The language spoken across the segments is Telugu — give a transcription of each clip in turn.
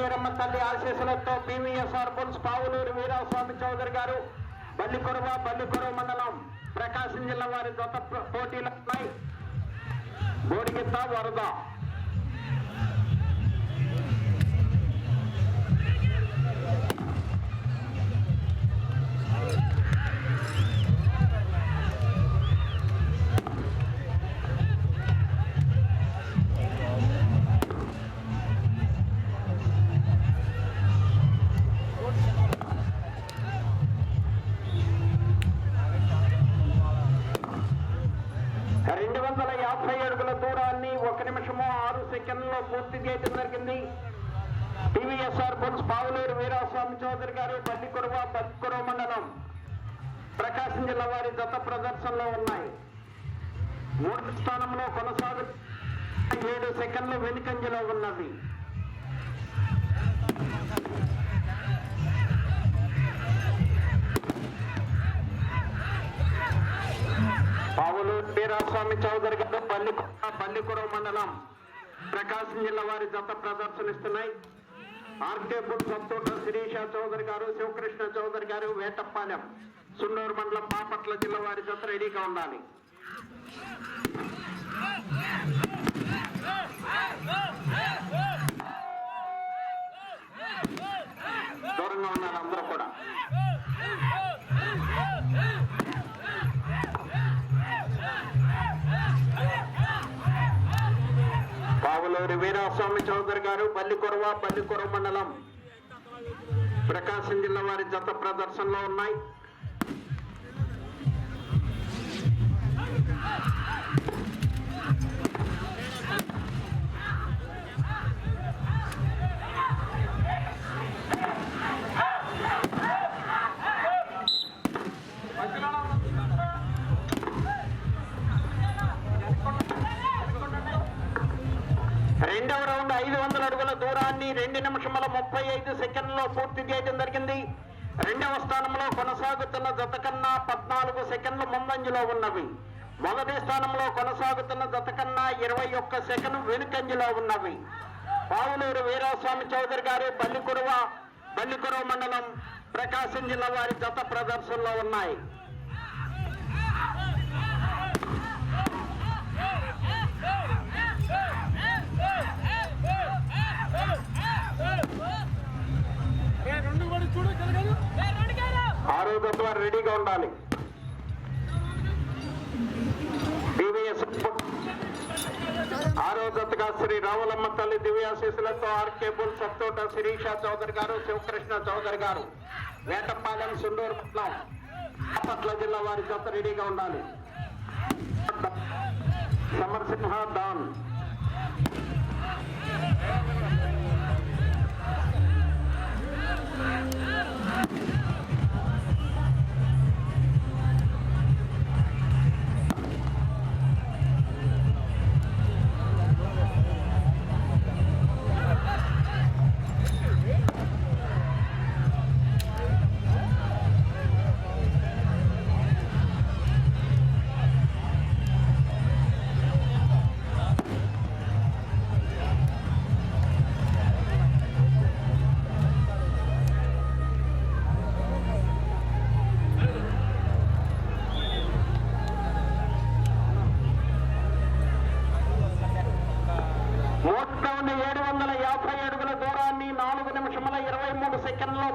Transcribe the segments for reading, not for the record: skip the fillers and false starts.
పోలేరమ్మ తల్లి ఆశీస్సులతో పివిఎస్ఆర్ బుల్స్ పావులూరు వీరాస్వామి చౌదరి గారు బల్లికొరవ మండలం ప్రకాశం జిల్లా వారి జత పోటీలు ఉన్నాయి. బోడిగిత్త వరద పూర్తి చేయడం జరిగింది. టీవీఎస్ఆర్ బుల్స్ పావులూరు వీరాస్వామి చౌదరి గారు బల్లికొరవ మండలం ప్రకాశం జిల్లా వారి జత ప్రదర్శనలో ఉన్నాయి. 3వ స్థానంలో కొనసాగు 7 సెకండ్లు వెనుకంజలో ఉన్నది. పావులూరు వీరాస్వామి చౌదరి గారు బల్లికొరవ మండలం ప్రకాశం జిల్లా వారి జత ప్రదర్శనిస్తున్నాయి. ఆర్కే బుల్ సత్తోట శిరీష చౌదరి గారు, శివకృష్ణ చౌదరి గారు, వేటప్పాలెం సున్నూరు మండలం బాపట్ల జిల్లా వారి జత రెడీగా ఉండాలి. దూరంగా ఉన్నారు అందరూ కూడా. పావులూరి వీరాస్వామి చౌదరి గారు బల్లికొరవ మండలం ప్రకాశం జిల్లా వారి జత ప్రదర్శనలో ఉన్నాయి. రెండవ రౌండ్ 500 అడుగుల దూరాన్ని 2 నిమిషముల 35 సెకండ్లో పూర్తి చేయడం జరిగింది. 2వ స్థానంలో కొనసాగుతున్న జత కన్నా 14 సెకండ్లు ముందంజలో ఉన్నవి. 1వ స్థానంలో కొనసాగుతున్న జత కన్నా 21 సెకండ్ వెనుకంజలో ఉన్నవి. పావులూరు వీరాస్వామి చౌదరి గారు బల్లికొరవ మండలం ప్రకాశం జిల్లా వారి జత ప్రదర్శనలో ఉన్నాయి. ఆరో జత వారు రెడీగా ఉండాలి. ఆరో జతగా శ్రీ రావులమ్మ తల్లి దివ్యాశీసులతో ఆర్కే బుల్ సత్తోట శిరీష చౌదరి గారు, శివకృష్ణ చౌదరి గారు, వేటపాలెం సుండూరు మండలం బాపట్ల జిల్లా వారి జత రెడీగా ఉండాలి. సమర్సింహ డాన్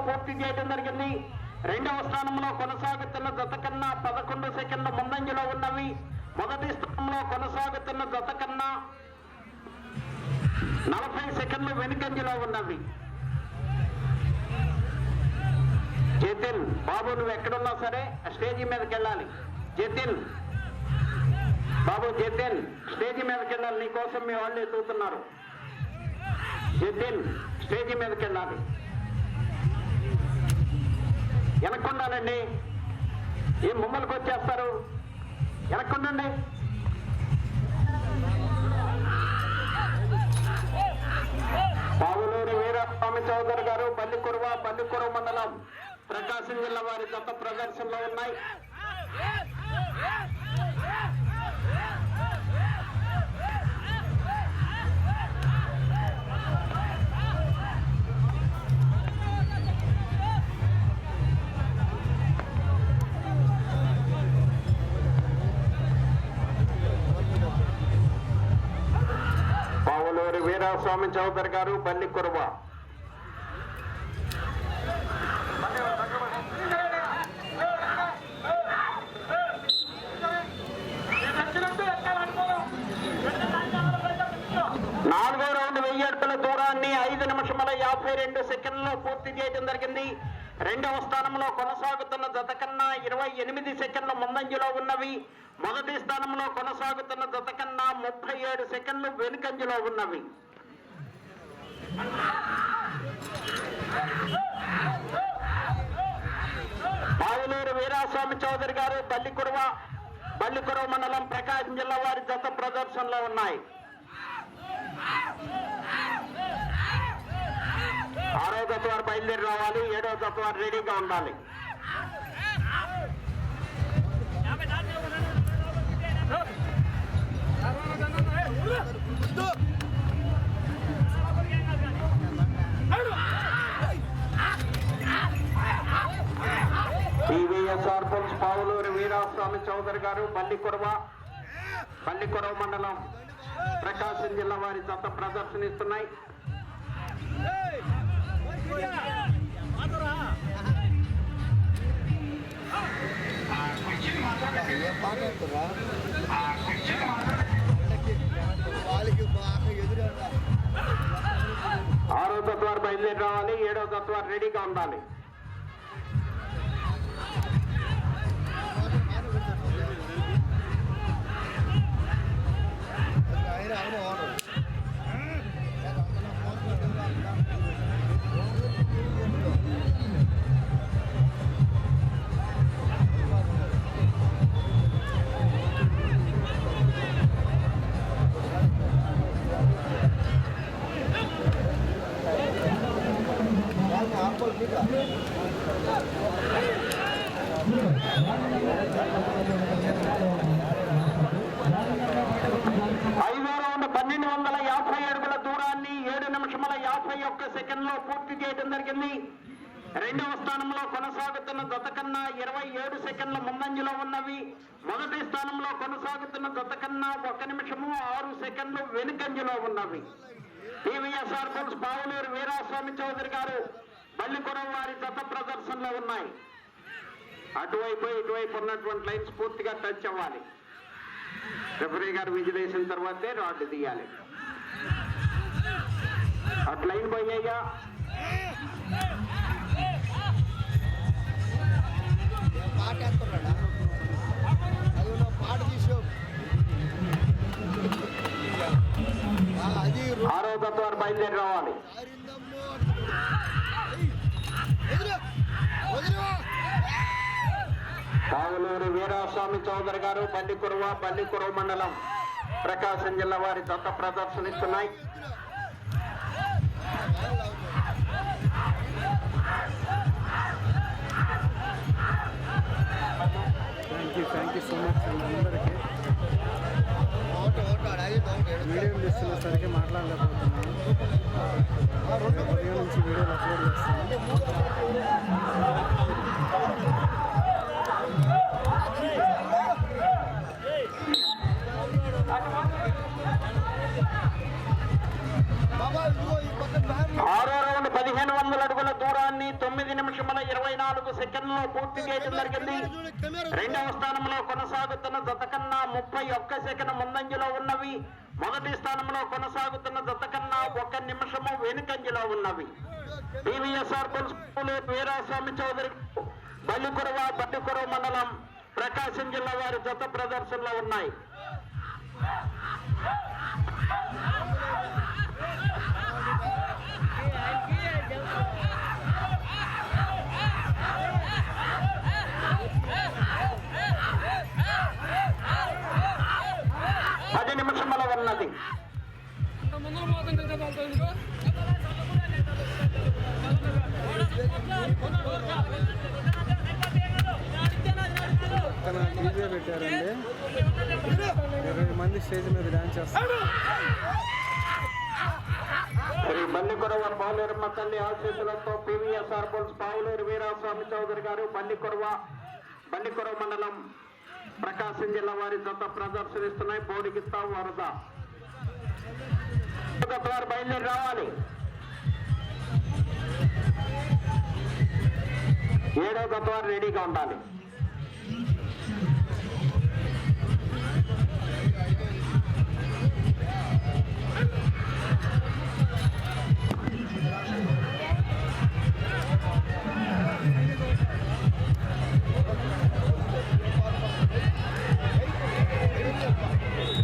పూర్తి చేయడం జరిగింది. 2వ స్థానంలో కొనసాగుతున్న జత కన్నా 11 సెకండ్ల ముందంజలో ఉన్నవి. 1వ స్థానంలో కొనసాగుతున్న జత కన్నా 40 సెకండ్లు వెనుకంజలో ఉన్నవి. జతిన్ బాబు, నువ్వు ఎక్కడున్నా సరే స్టేజీ మీదకి వెళ్ళాలి. జతిన్ బాబు, జతిన్ స్టేజీ మీదకి వెళ్ళాలి. నీకోసం మీ వాళ్ళు ఎదుగుతున్నారు. జతిన్ స్టేజీ మీదకి వెళ్ళాలి. వెనక్కుండాలండి. ఏం ముమ్మలకు వచ్చేస్తారు? వెనక్కుండండి. పావులూరి వీరాస్వామి చౌదరి గారు బల్లికొరవ మండలం ప్రకాశం జిల్లా వారి జత ప్రదర్శనలో ఉన్నాయి. వీరాస్వామి చౌదరి గారు బల్లికురవ. నాలుగో రౌండ్ 1000 అడుగుల దూరాన్ని 5 నిమిషముల 52 సెకండ్లలో పూర్తి చేయడం జరిగింది. రెండవ స్థానంలో కొనసాగుతున్న జత కన్నా 28 సెకండ్ల ముందంజలో ఉన్నవి. మొదటి స్థానంలో కొనసాగుతున్న జత కన్నా 37 సెకండ్లు వెనుకంజలో ఉన్నవి. పావులూరు వీరాస్వామి చౌదరి గారు బల్లికురవ మండలం ప్రకాశం జిల్లా వారి జత ప్రదర్శనలో ఉన్నాయి. 6వ జత వారు బయలుదేరి రావాలి. 7వ జత వారు రెడీగా ఉండాలి. టీవీఎస్ఆర్ పుల్స్ పావులూరు వీరాస్వామి చౌదరి గారు బల్లికురవ మండలం ప్రకాశం జిల్లా వారి జత ప్రదర్శనిస్తున్నాయి. ఆరో జత వారు బయలుదేరి రావాలి. 7వ జత వారు రెడీగా ఉండాలి. ఐదో రౌండ్ 1250 అడుగుల దూరాన్ని 7 నిమిషముల 51 సెకండ్లో పూర్తి చేయడం జరిగింది. రెండవ స్థానంలో కొనసాగుతున్న జత కన్నా 27 సెకండ్ల ముందంజలో ఉన్నవి. మొదటి స్థానంలో కొనసాగుతున్న జత కన్నా 1 నిమిషము 6 సెకండ్లు వెనుకంజలో ఉన్నవి. టీవీఎస్ఆర్ పుల్స్ పావులూరు వీరాస్వామి చౌదరి గారు బల్లికురవ వారి జత ప్రదర్శనలో ఉన్నాయి. అటువైపు ఇటువైపు ఉన్నటువంటి లైన్స్ పూర్తిగా టచ్ అవ్వాలి. రెఫరీ గారు విజిల్ వేసిన తర్వాతే రాడ్ తీయాలి. అటు లైన్ పోయ్యా. ఆరో జత వారు బయలుదేరి రావాలి. పావులూరు వీరాస్వామి చౌదరి గారు బల్లికురవ మండలం ప్రకాశం జిల్లా వారి జత ప్రదర్శనిస్తున్నాయి. థ్యాంక్ యూ సో మచ్ అందరికీ. వీడియో చేస్తున్న సరిగ్గా మాట్లాడలేకపోతున్నాను. ఉదయం నుంచి వీడియోలు అప్లోడ్ చేస్తాను. ఆరో రౌండ్ 1500 అడుగుల దూరాన్ని 9 నిమిషముల 24 సెకండ్లలో పూర్తి చేయడం జరిగింది. రెండవ స్థానంలో కొనసాగుతున్న జత కన్నా 31 సెకండ్ ముందంజలో ఉన్నవి. మొదటి స్థానంలో కొనసాగుతున్న జత కన్నా 1 నిమిషము వెనుకంజలో ఉన్నవి. టీవీఎస్ఆర్ పుల్స్ వీరాస్వామి చౌదరి బల్లికురవ మండలం ప్రకాశం జిల్లా వారి జత ప్రదర్శనలో ఉన్నాయి. ఉన్నది. పెట్టారండి 20 మంది స్టేజ్ మీద డాన్స్ చేస్తారు. శ్రీ బల్లికురవ పావులూరమ్మ తల్లి ఆశీస్సులతో పీవీఎస్ఆర్ పుల్స్ పావులూరు వీరాస్వామి చౌదరి గారు బల్లికురవ మండలం ప్రకాశం జిల్లా వారి జత ప్రదర్శనిస్తున్నాయి. బోడిగిత్తా వరద వారు బయలుదేరి రావాలి. 7వ జత వారు రెడీగా ఉండాలి.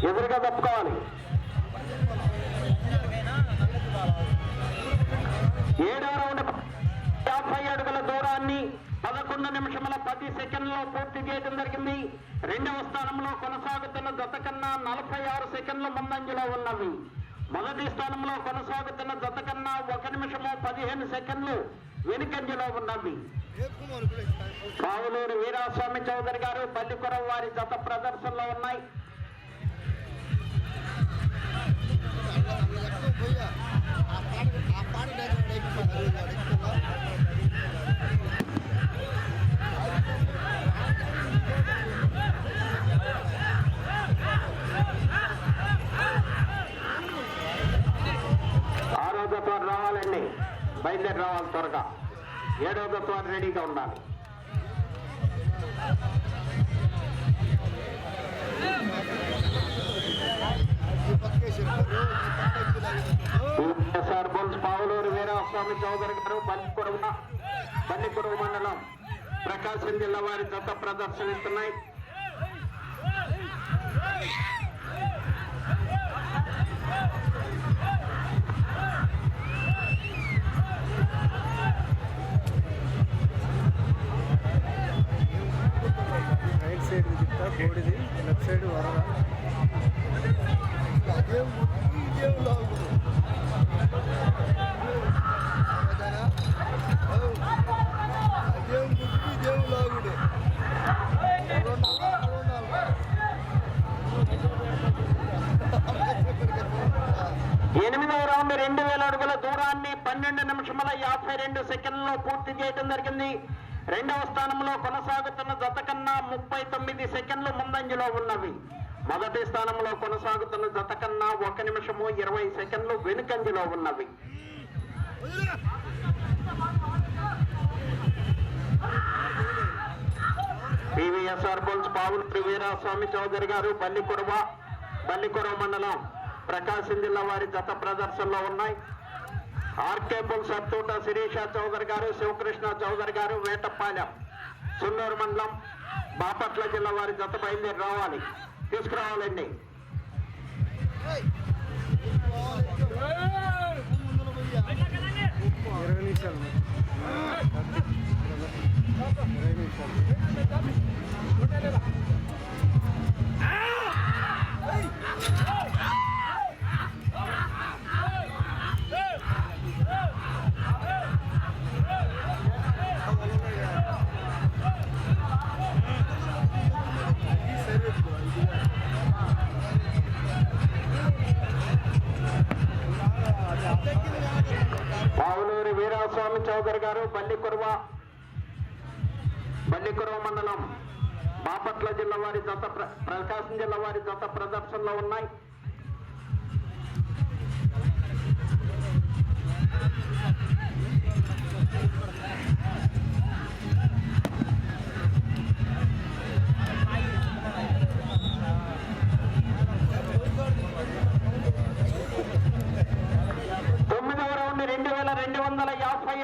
ఎదురుగా తప్పుకోవాలి. 7వ రౌండ్ 50 అడుగుల దూరాన్ని 11 నిమిషముల 10 సెకండ్లో పూర్తి చేయడం జరిగింది. 2వ స్థానంలో కొనసాగుతున్న జత కన్నా 46 సెకండ్ల ముందంజలో ఉన్నవి. మొదటి స్థానంలో కొనసాగుతున్న జత కన్నా 1 నిమిషము 15 సెకండ్లు వెనుకంజలో ఉన్నవి. కావులూరు వీరాస్వామి చౌదరి గారు బల్లికొరవ వారి జత ప్రదర్శనలో ఉన్నాయి. రావాలండి, బయలుదేరి రావాలి త్వరగా. 7వ జత వారు రెడీగా ఉండాలి. పావులూరు వీరాస్వామి చౌదరి గారు బల్లికొరవ మండలం ప్రకాశం జిల్లా వారి జత ప్రదర్శనిస్తున్నాయి. Right side Dikhta కోడిది, left side వరద. ఎనిమిదవ రౌండ్ 2000 అడుగుల దూరాన్ని 12 నిమిషముల 52 సెకండ్లలో పూర్తి చేయడం జరిగింది. 2వ స్థానంలో కొనసాగుతున్న జత కన్నా 39 సెకండ్లు ముందంజలో ఉన్నవి. మొదటి స్థానంలో కొనసాగుతున్న జత కన్నా 1 నిమిషము 20 సెకండ్లు వెనుకంజలో ఉన్నవి. పివిఎస్ఆర్ బుల్స్ పావులూరు వీరాస్వామి చౌదరి గారు బల్లికొరవ మండలం ప్రకాశం జిల్లా వారి జత ప్రదర్శనలో ఉన్నాయి. ఆర్కే బుల్స్ అత్తూట శిరీష చౌదరి గారు, శివకృష్ణ చౌదరి గారు వేటపాలెం సున్నూరు మండలం బాపట్ల జిల్లా వారి జత బయలుదేరి రావాలి, తీసుకురావాలండి. పావులూరి వీరాస్వామి చౌదరి గారు బల్లికొరవ మండలం బాపట్ల జిల్లా వారి జత ప్రకాశం జిల్లా వారి జత ప్రదర్శనలో ఉన్నాయి.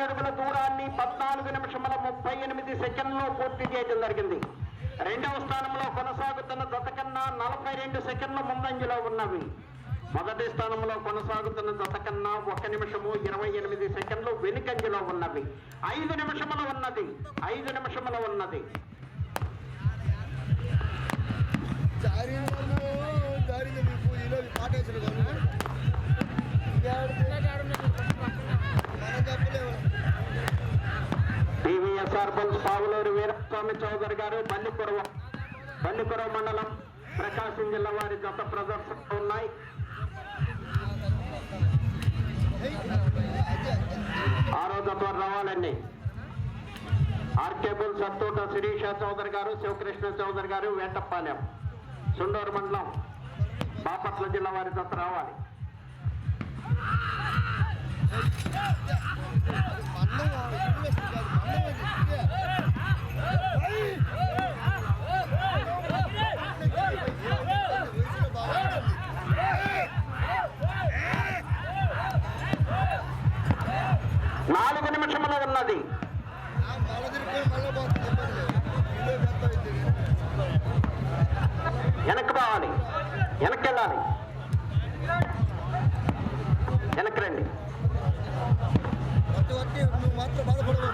అడుగుల దూరాన్ని 14 నిమిషముల 38 సెకండ్లో పూర్తి చేయడం జరిగింది. 2వ స్థానంలో కొనసాగుతున్న జత కన్నా 42 సెకండ్ల ముందంజలో ఉన్నవి. మొదటి స్థానంలో కొనసాగుతున్న జత కన్నా 1 నిమిషము 28 సెకండ్లు వెనుకంజలో ఉన్నవి. 5 నిమిషముల ఉన్నది. టీవీఎస్ఆర్ బుల్స్ పావులూరు వీరాస్వామి చౌదరి గారు బల్లికొరవ మండలం ప్రకాశం జిల్లా వారి జత ప్రదర్శనలు ఉన్నాయి. ఆరో జత రావాలండి. ఆర్కే బుల్స్ అత్తూట శిరీష చౌదరి గారు, శివకృష్ణ చౌదరి గారు వేటపాలెం సుండూరు మండలం బాపట్ల జిల్లా వారి జత రావాలి. నాలుగు నిమిషములు ఉన్నది. వెనక్కి పోవాలి, వెనక్కి వెళ్ళాలి, వెనక్కి రండి. నువ్వు మాత్రం బాధపడవు.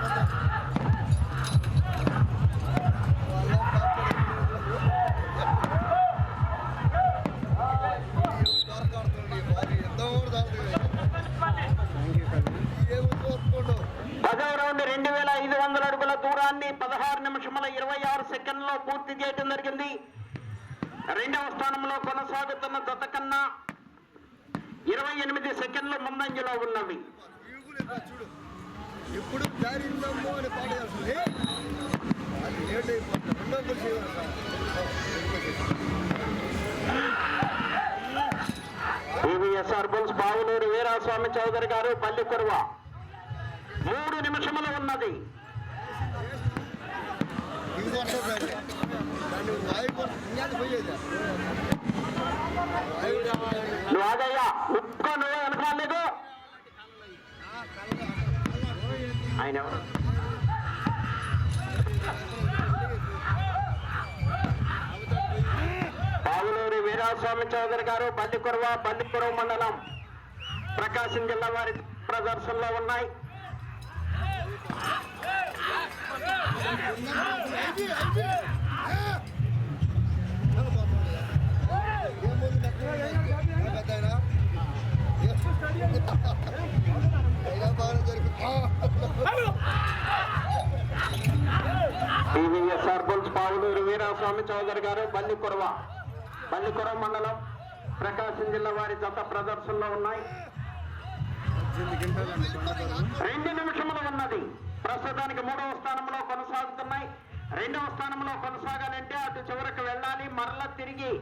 పదవ రౌండ్ 2500 అడుగుల దూరాన్ని 16 నిమిషముల 26 సెకండ్లో పూర్తి చేయడం జరిగింది. రెండవ స్థానంలో కొనసాగుతున్న జత కన్నా 28 సెకండ్లు ముందంజలో ఉన్నవి. ఎప్పుడు దారిందమ్మో అని పాడేయాల్సింది అది లేట్ అయిపోతుంది. రెండో కలిసి టీవీఎస్ఆర్ బుల్స్ బావులూరు వీరాస్వామి చౌదరి గారు పల్లికొరువ 3 నిమిషములు ఉన్నది. నువ్వు ఆగయ్యా, ఉప్పుకో, నువ్వు వెనకాలేదు. ఆయన ఎవరు? బావులూరు వీరాస్వామి చౌదరి గారు పల్లికొరువ మండలం ప్రకాశం జిల్లా వారి ప్రదర్శనలో ఉన్నాయి. టీవీఎస్ఆర్ బుల్స్ పావులూరు వీరాస్వామి చౌదరి గారు పల్లికొరువ మండలం ప్రకాశం జిల్లా వారి జత ప్రదర్శనలో ఉన్నాయి. 2 నిమిషములు ఉన్నది. ప్రస్తుతానికి 3వ స్థానంలో కొనసాగుతున్నాయి. 2వ స్థానంలో కొనసాగాలంటే అటు చివరకు వెళ్ళాలి, మరలా తిరిగి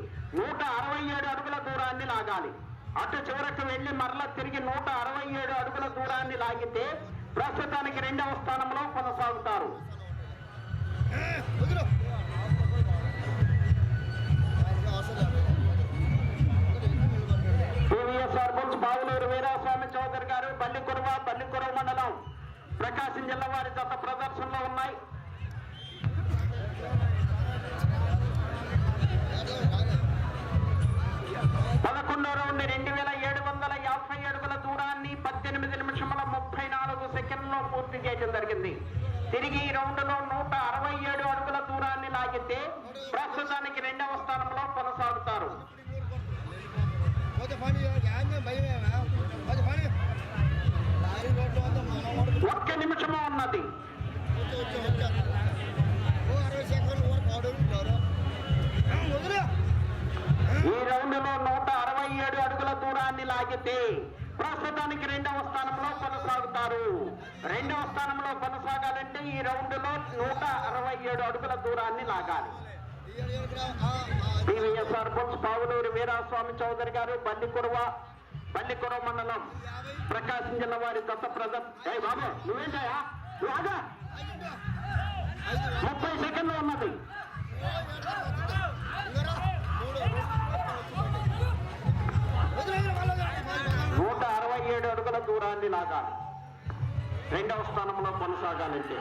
167 అడుగుల దూరాన్ని లాగాలి. అటు చివరకు వెళ్లి మరలా తిరిగి 167 అడుగుల దూరాన్ని లాగితే ప్రస్తుతానికి 2వ స్థానంలో కొనసాగుతారు. టీవీఎస్ఆర్ బుల్స్ బావులూరు వీరాస్వామి చౌదరి గారు పల్లికొరువ మండలం ప్రకాశం జిల్లా వారి జత ప్రదర్శనలో ఉన్నాయి. రౌండ్ 2750 అడుగుల దూరాన్ని 18 నిమిషముల 34 సెకండ్లో పూర్తి చేయడం జరిగింది. తిరిగి ఈ రౌండ్ లో 167 అడుగుల దూరాన్ని లాగితే ప్రస్తుతానికి 2వ స్థానంలో కొనసాగుతారు. 1 నిమిషము ఉన్నది. ఈ రౌండ్ లో 167 అడుగుల దూరాన్ని లాగితే ప్రస్తుతానికి 2వ స్థానంలో కొనసాగుతారు. 2వ స్థానంలో కొనసాగాలంటే ఈ రౌండ్ లో 167 అడుగుల దూరాన్ని లాగాలి. టీవీఎస్ఆర్ బుల్స్ పావులూరు వీరాస్వామి చౌదరి గారు పల్లికొరువ మండలం ప్రకాశం జిల్లా వారి దత్త బాబు నువ్వేంటయా 30 సెకండ్లు ఉన్నది. 167 అడుగుల దూరాన్ని లాగాలి 2వ స్థానంలో కొనసాగాలంటే.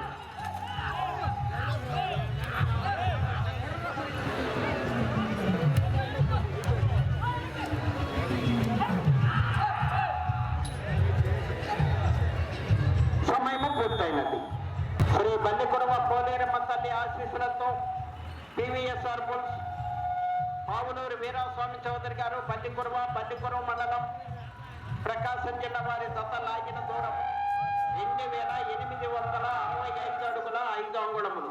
సమయము పూర్తయినది. శ్రీ బల్లికొరవ పోలేరమ్మ తల్లి ఆశీస్సులతో టీవీఎస్ఆర్ బుల్స్ పావులూరు వీరాస్వామి చౌదరి గారు పల్లికొరవ మండలం ప్రకాశం జిల్లా వారి జత లాగిన దూరం 2865 అడుగుల 5 అంగుళములు.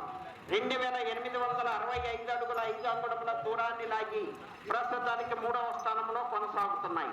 2865 అడుగుల 5 అంగుళముల దూరాన్ని లాగి ప్రస్తుతానికి 3వ స్థానంలో కొనసాగుతున్నాయి.